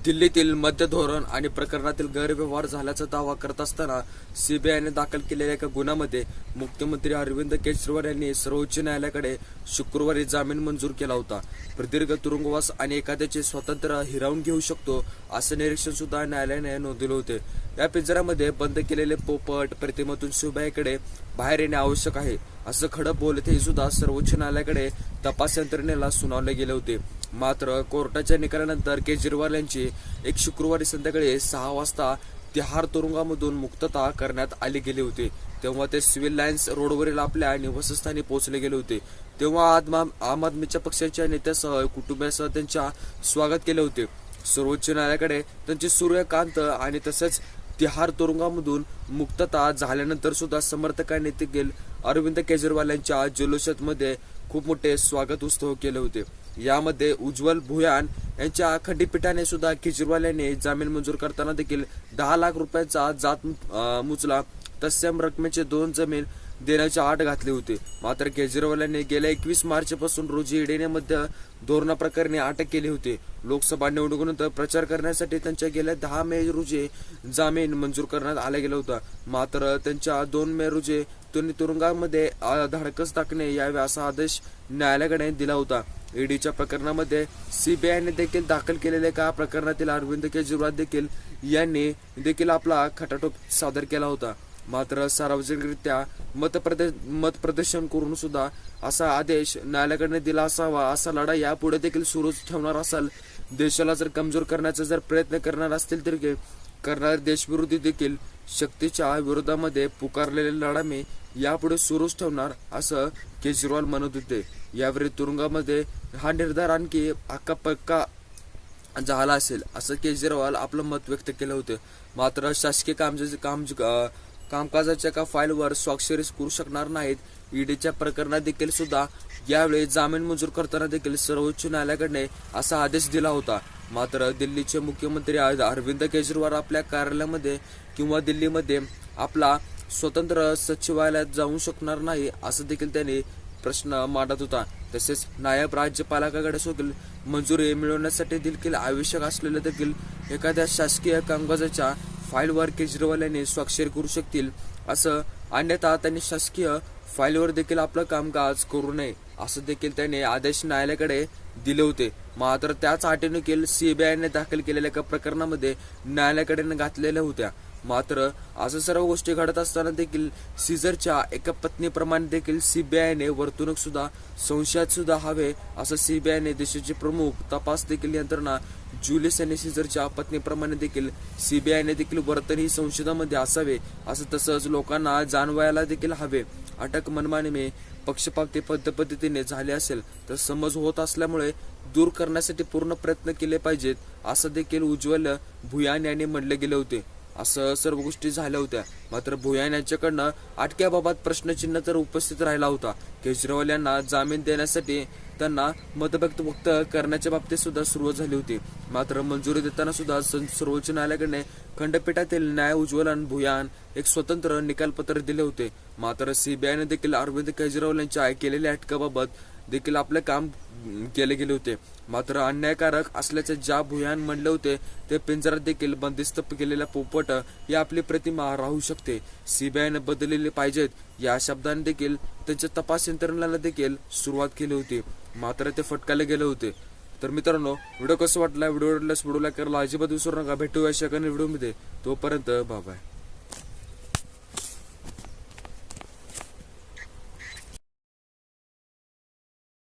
दिल्लीतील मद्य धोरण आणि प्रकरणातील गैरव्यवहार झाल्याचा दावा करत असताना सीबीआयने दाखल केलेल्या एका गुन्ह्यामध्ये मुख्यमंत्री अरविंद केजरीवाल यांनी सर्वोच्च न्यायालयाकडे शुक्रवारी जामीन मंजूर केला होता. प्रदीर्घ तुरुंगवास आणि एखाद्याचे स्वातंत्र्य हिरावून घेऊ शकतो असे निरीक्षण सुद्धा न्यायालयाने नोंदवले होते. या पिंजऱ्यामध्ये बंद केलेले पोपट प्रतिमेतून सीबीआयकडे बाहेर येणे आवश्यक आहे असं खडं बोलत हे सुद्धा सर्वोच्च न्यायालयाकडे तपास यंत्रणेला सुनावले गेले होते. मात्र कोर्टाच्या निकालानंतर केजरीवाल यांची एक शुक्रवारी संध्याकाळी 6 वाजता तिहार तुरुंगामधून मुक्तता करण्यात आली गेली होती. तेव्हा ते सिव्हिल लाईन्स रोडवरील आपल्या निवासस्थानी पोहोचले गेले होते. तेव्हा आम आदमीच्या पक्षाच्या नेत्यासह कुटुंबियासह त्यांच्या स्वागत केले होते. सर्वोच्च न्यायालयाकडे त्यांचे सूर्यकांत आणि तसेच तिहार तुरुंगामधून मुक्तता झाल्यानंतर सुद्धा समर्थकांनी देखील अरविंद केजरीवाल यांच्या जल्लोषामध्ये खूप मोठे स्वागत उत्सव केले होते. यामध्ये उज्ज्वल भुयान यांच्या खंडपीठाने सुद्धा केजरीवाल यांनी जामीन मंजूर करताना देखील 10 लाख रुपयांचा जात मुचला तत्सम रकमेचे 2 जमीन देण्याची आट घातली होती. मात्र केजरीवाल यांनी गेल्या 21 मार्च पासून रोजी ईडीने मध्य धोरणाप्रकरणी अटक केली होती. लोकसभा निवडणुकीनंतर प्रचार करण्यासाठी त्यांच्या गेल्या 10 मे रोजी जामीन मंजूर करण्यात आला गेला होता. मात्र त्यांच्या 2 मे रोजी त्यांनी तुरुंगामध्ये धाडकच टाकणे यावे असा आदेश न्यायालयाकडे दिला होता. ईडीच्या प्रकरणामध्ये सीबीआयने देखील दाखल केलेल्या एका प्रकरणातील अरविंद केजरीवाल देखील यांनी देखील आपला खटाटोप सादर केला होता. मात्र सार्वजनिकरित्या मतप्रदर्शन करून सुद्धा असा आदेश न्यायालयाकडे दिला असावा. असा लढा यापुढे देखील सुरूच ठेवणार असाल. देशाला जर कमजोर करण्याचा जर प्रयत्न करणार असतील तर करणारे देशविरोधी देखील शक्तीच्या विरोधामध्ये पुकारलेले लढा मी यापुढे सुरूच ठेवणार असं केजरीवाल म्हणत होते. यावेळी तुरुंगामध्ये हा निर्धार आणखी पक्का झाला असेल असं केजरीवाल आपलं मत व्यक्त केलं होतं. मात्र शासकीय कामकाजाच्या एका फाईलवर स्वाक्षरी करू शकणार नाहीत. ईडीच्या प्रकरणात देखील सुद्धा यावेळी जामीन मंजूर करताना देखील सर्वोच्च न्यायालयाकडे असा आदेश दिला होता. मात्र दिल्लीचे मुख्यमंत्री अरविंद केजरीवाल आपल्या कार्यालयामध्ये किंवा दिल्लीमध्ये आपला स्वतंत्र सचिवालयात जाऊ शकणार नाही असं देखील त्यांनी प्रश्न मांडत होता. तसेच नायब राज्यपालाकडे देखील मंजुरी मिळवण्यासाठी देखील आवश्यक असलेले देखील एखाद्या शासकीय कामकाजाच्या फाईलवर केजरीवाल यांनी स्वाक्षरी करू शकतील असं, अन्यथा त्यांनी शासकीय फाईलवर देखील आपलं कामकाज करू नये असं देखील त्यांनी आदेश न्यायालयाकडे दिले होते. मात्र त्याच अटीनुसार सीबीआयने दाखल केलेल्या एका प्रकरणामध्ये न्यायालयाकडे घातलेल्या होत्या. मात्र असं सर्व गोष्टी घडत असताना देखील सीझरच्या एका पत्नीप्रमाणे देखील सीबीआयने वर्तणूक सुद्धा संशयात सुद्धा हवे असं सीबीआयने देशाचे प्रमुख तपास देखील यंत्रणा जुलिस यांनी सीझरच्या पत्नीप्रमाणे देखील सीबीआयने देखील वर्तन ही संशोधनामध्ये असावे असं, तसंच लोकांना जाणवायला देखील हवे. अटक मनमानी पक्षपाती पद्धतीने झाले असेल तर समज होत असल्यामुळे दूर करण्यासाठी पूर्ण प्रयत्न केले पाहिजेत असं देखील उज्ज्वल भुयान यांनी म्हटले गेले होते. असं सर्व गोष्टी झाल्या होत्या. मात्र भुयान यांच्याकडनं अटक्याबाबत प्रश्नचिन्ह तर उपस्थित राहिला होता. केजरीवाल यांना जामीन देण्यासाठी त्यांना मत व्यक्त करण्याच्या बाबतीत सुद्धा सुरुवात झाली होती. मात्र मंजुरी देताना सुद्धा सर्वोच्च न्यायालयाकडे खंडपीठातील न्याय उज्ज्वल भुयान एक स्वतंत्र निकालपत्र दिले होते. मात्र सीबीआयने देखील अरविंद केजरीवाल यांच्या केलेल्या अटकाबाबत देखील आपले काम केले गेले होते. मात्र अन्यायकारक असल्याचे ज्या भुयान म्हणले होते ते पिंजऱ्यात देखील बंदिस्त केलेल्या पोपट ही आपली प्रतिमा राहू शकते, सीबीआयने बदललेली पाहिजेत या शब्दांनी देखील त्यांच्या तपास यंत्रणेला देखील सुरुवात केली होती. मात्र ते फटकायला गेले होते. तर मित्रांनो, व्हिडिओ कसं वाटला? व्हिडिओला लाईक करायला अजिबात विसरू नका. भेटूया अशा एका व्हिडिओमध्ये. तोपर्यंत बाय बाय.